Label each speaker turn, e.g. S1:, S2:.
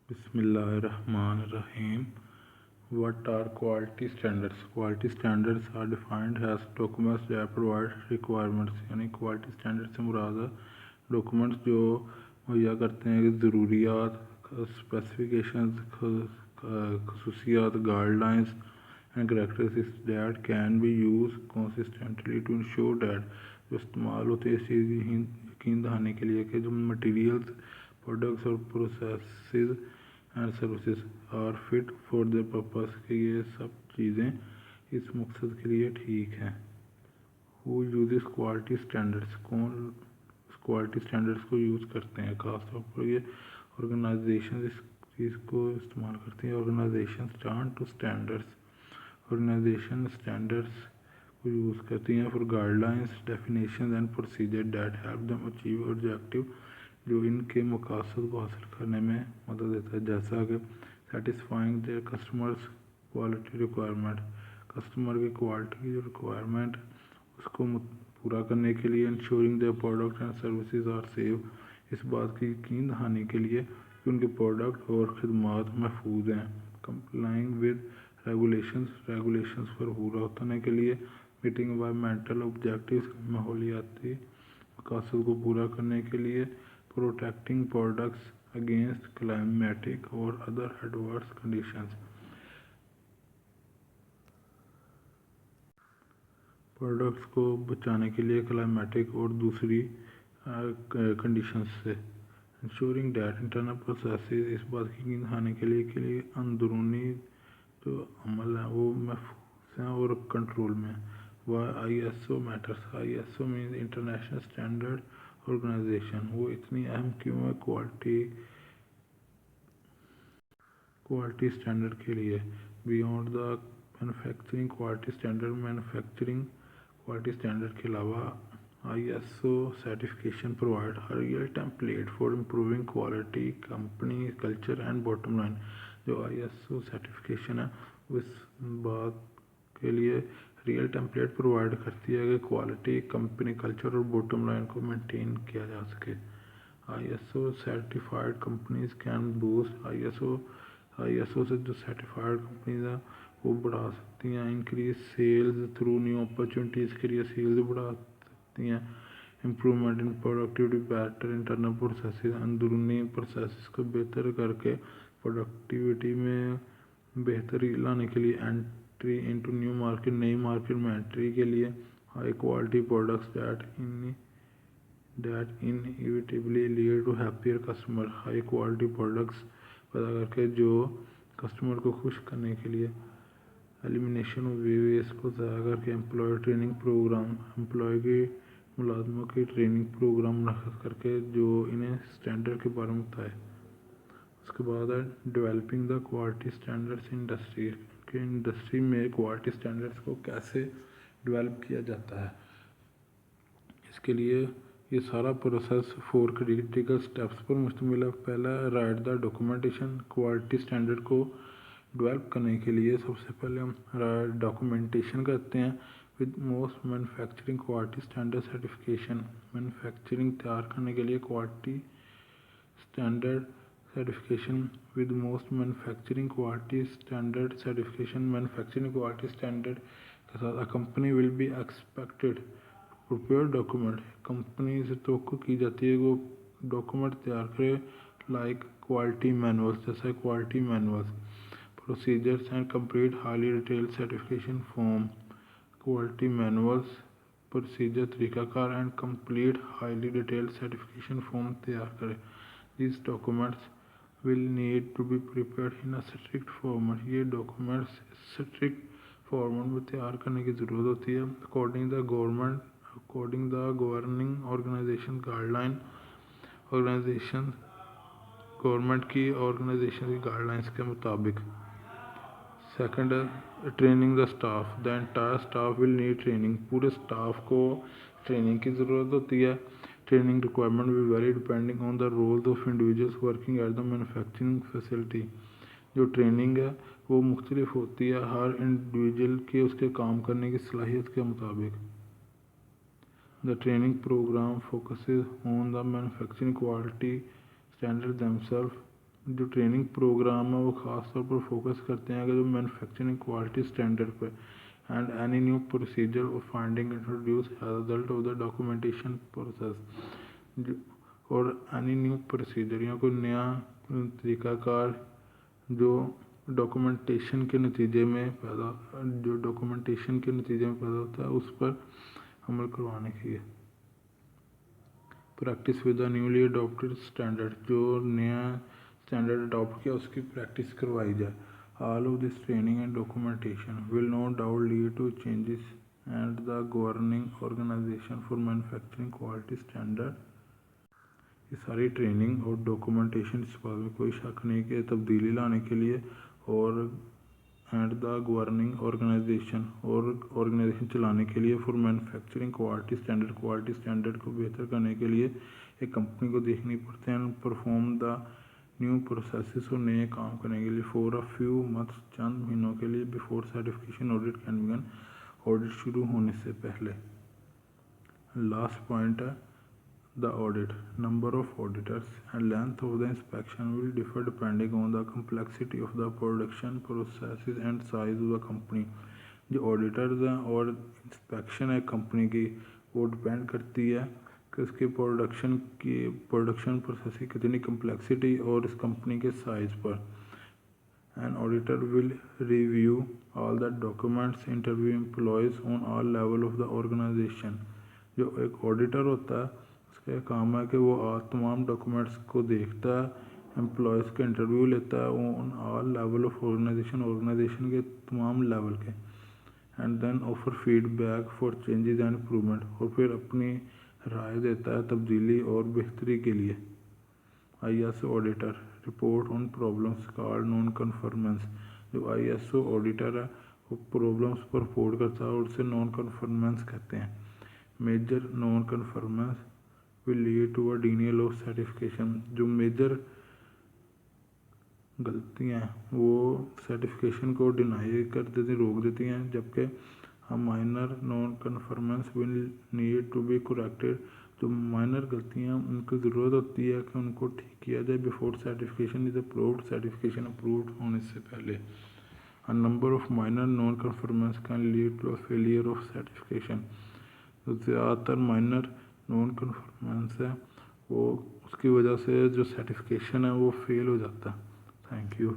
S1: Bismillahirrahmanirrahim. What are quality standards? Quality standards are defined as documents that provide requirements. यानी quality standards से मुराद है documents जो मुहैया करते हैं कि ज़रूरियात, specifications, खसूसियात, guidelines and characteristics that can be used consistently to ensure that जो इस्तेमाल होते हैं इस चीज़ की यकीन दहाने के लिए कि जो materials, products और processes and services are fit for the purpose कि ये सब चीज़ें इस मकसद के लिए ठीक हैं. हु यूज़ क्वालिटी स्टैंडर्ड्स, कौन क्वालिटी स्टैंडर्ड्स को यूज़ करते हैं? ख़ास तौर पर ये ऑर्गेनाइजेशन इस चीज़ को इस्तेमाल करती हैं. Organization turn to standards, organization standards को यूज़ करती हैं for guidelines, definition and procedure that help them achieve objective, जो इनके मकासद को हासिल करने में मदद देता है. जैसा कि satisfying the customers quality requirement, customer की क्वालिटी की जो रिक्वायरमेंट उसको पूरा करने के लिए. Ensuring the product and services are safe, इस बात की यकीन दहाने के लिए कि उनके प्रोडक्ट और खदमात महफूज हैं. कंप्लाइंग विद रेगुलेशंस पर पूरा उतरने के लिए. मीटिंग एनवायरमेंटल ऑब्जेक्टिव्स, माहौलियाती मकासद को पूरा करने के लिए. प्रोटेक्टिंग प्रोडक्ट्स अगेंस्ट क्लाइमेटिक और अदर एडवर्स कंडीशंस, प्रोडक्ट्स को बचाने के लिए क्लाइमेटिक और दूसरी कंडीशंस से. इंश्योरिंग डैट इंटरनल प्रोसेसेस, इस बात की यकीन दहाने के लिए अंदरूनी जो अमल है वो महफूज हैं और कंट्रोल में. Why ISO matters, ISO means international standard organization. वो इतनी अहम क्यों है क्वालिटी स्टैंडर्ड के लिए? Beyond the manufacturing quality standard, manufacturing quality standard के अलावा ISO certification provide a real template for improving quality, company culture and bottom line. जो ISO सर्टिफिकेशन है उस बात के लिए रियल टेम्पलेट प्रोवाइड करती है कि क्वालिटी, कंपनी कल्चर और बॉटम लाइन को मेंटेन किया जा सके. ISO certified companies can boost, ISO से जो सर्टिफाइड कंपनीज हैं वो बढ़ा सकती हैं. Increase sales through new opportunities के लिए सेल्स बढ़ा सकती हैं. Improvement in productivity, better internal process, अंदरूनी प्रोसेस को बेहतर करके प्रोडक्टिविटी में बेहतरी लाने के लिए. एंट्री इनटू न्यू मार्केट, नई मार्केट में एंट्री के लिए. High quality products that inevitably lead to happier customer, high quality products पैदा करके जो कस्टमर को खुश करने के लिए. एलिमिनेशन ऑफ वेस्ट को ज़्यादा करके. एम्प्लॉय ट्रेनिंग प्रोग्राम, एम्प्लॉय की मुलाजमों की ट्रेनिंग प्रोग्राम मुनक़्क़िद करके जो इन्हें स्टैंडर्ड के बारे में बताए. उसके बाद है developing the quality standards industry, कि इंडस्ट्री में क्वालिटी स्टैंडर्ड्स को कैसे डेवलप किया जाता है. इसके लिए ये सारा प्रोसेस 4 क्रिटिकल स्टेप्स पर मुश्तमिल है. पहला right the documentation, quality standard को डेवलप करने के लिए सबसे पहले हम डॉक्यूमेंटेशन करते हैं. With most manufacturing quality standard certification, manufacturing तैयार करने के लिए quality standard certification. With most manufacturing quality standard certification, manufacturing quality standard के साथ a company will be expected prepare document, company से तवक्को की जाती है वो डॉक्यूमेंट तैयार करे. लाइक क्वालिटी मैनुअल्स, जैसे quality manuals, procedures and complete highly detailed certification form. Quality manuals, procedure, तरीक़ाकार and complete highly detailed certification form तैयार करें. This documents will need to be prepared in a strict format, ये documents strict format में तैयार करने की ज़रूरत होती है. According the governing organisation guideline, organisation government की ऑर्गेनाइजेशन की गाइडलाइंस के मुताबिक. Second, training the staff, the entire staff will need training, पूरे स्टाफ को ट्रेनिंग की ज़रूरत होती है. Training requirement will vary depending on the role of individuals working at the manufacturing facility. जो ट्रेनिंग है वो मुख्तलिफ होती है हर इंडिविजुअल के उसके काम करने की सलाहियत के मुताबिक. The training program focuses on the manufacturing quality standard themselves. جو ٹریننگ پروگرام ہے وہ خاص طور پر فوکس کرتے ہیں کہ جو مینوفیکچرنگ کوالٹی اسٹینڈرڈ پہ اینڈ اینی نیو پروسیجر اور finding introduce as a result of the documentation process, اور اینی نیو پروسیجر یا کوئی نیا طریقہ کار جو ڈاکومنٹیشن کے نتیجے میں پیدا ہوتا ہے اس پر عمل کروانے کے لیے۔ Practice with the newly adapted standard, جو نیا اسٹینڈرڈ اڈاپٹ کیا اس کی پریکٹس کروائی جائے۔ All of this training and documentation will no doubt lead to changes and the governing organization for manufacturing quality standard. یہ ساری ٹریننگ اور ڈاکومنٹیشن اس بات میں کوئی شک نہیں کہ تبدیلی لانے کے لیے اور اینڈ دا گورننگ آرگنائزیشن اور آرگنائزیشن چلانے کے لیے فار مینوفیکچرنگ کوالٹی اسٹینڈرڈ کو بہتر کرنے کے لیے ایک کمپنی کو دیکھنی پڑتے ہیں پرفارم دا نیو پروسیسز، اور نئے کام کرنے کے لیے فور اے فیو منتھس، چند مہینوں کے لیے before certification audit can begin, audit شروع ہونے سے پہلے۔ لاسٹ پوائنٹ ہے the audit. Number of auditors and length of the inspection will differ depending on the complexity of the production processes and size of the company. جو auditors ہیں اور inspection ہے company کی وہ ڈپینڈ کرتی ہے کہ اس کے پروڈکشن پروسیس کی کتنی کمپلیکسٹی اور اس کمپنی کے size per. An auditor will review all the documents, interview employees on all levels of the organization. جو ایک آڈیٹر ہوتا ہے اس کا کام ہے کہ وہ تمام ڈاکومنٹس کو دیکھتا ہے، امپلائیز کا انٹرویو لیتا ہے on all level of organization کے تمام لیول کے، and then offer feedback for changes and improvement, اور پھر اپنی رائے دیتا ہے تبدیلی اور بہتری کے لیے۔ I S O auditor report on problems called non conformance, جو آئی ایس او آڈیٹر ہے وہ پرابلمس پر رپورٹ کرتا ہے اور اسے نان کنفرمنس کہتے ہیں۔ Major non conformance will lead to a denial of certification، جو میجر غلطیاں ہیں وہ سرٹیفکیشن کو ڈینائی کر دیتی ہیں، روک دیتی ہیں، جبکہ minor naan conformance will need to be corrected، جو مائنر غلطیاں ان کو ضرورت ہوتی ہے کہ ان کو ٹھیک کیا جائے before certification is approved, certification approved ہونے سے پہلے۔ A number of minor non-conformance can lead to a failure of certification، تو زیادہ تر مائنر نان کنفرمنس ہے وہ اس کی وجہ سے جو سرٹیفکیشن ہے وہ فیل ہو جاتا ہے۔ Thank you.